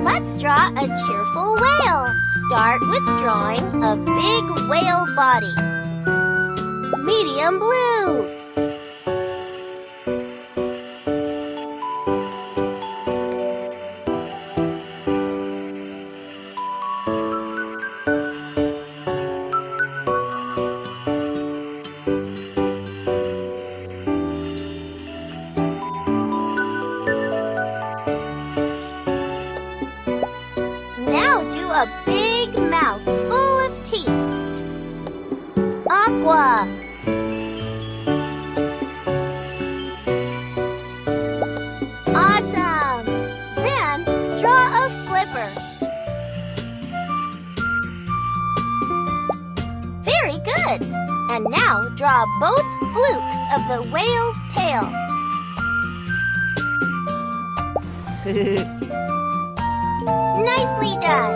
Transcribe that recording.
Let's draw a cheerful whale. Start with drawing a big whale body. Medium blue. A big mouth full of teeth. Aqua. Awesome! Then draw a flipper. Very good! And now draw both flukes of the whale's tail. Nicely done!